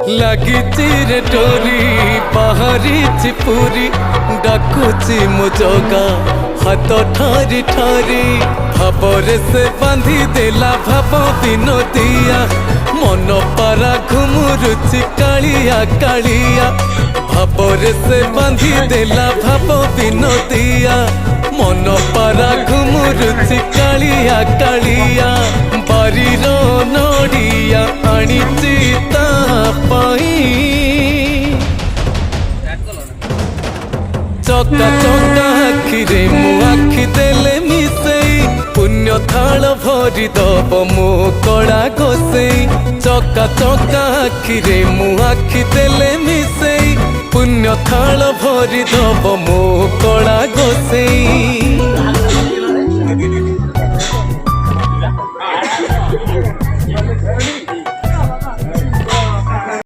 लागिची रे डोरी बाहरी पूरी डाकुची मो जगा हाथ ठारी ठारी भावरे से बांधी देला भाव विनोदिया मन पारा घुमुरुची कालिया कालिया भावरे से बांधी देला भाव विनोदिया मन पारा घुमुरुची कालिया कालिया बारीर नड़िया आनीची ता चका चका आखिरे मु आखि देले मिसेई पुण्य थाल भरी दब मो कड़ा घोसेई चका चका आखिरे मु आखि देले मिसेई पुण्य थाल भरी दब मो कड़ा घोसेई।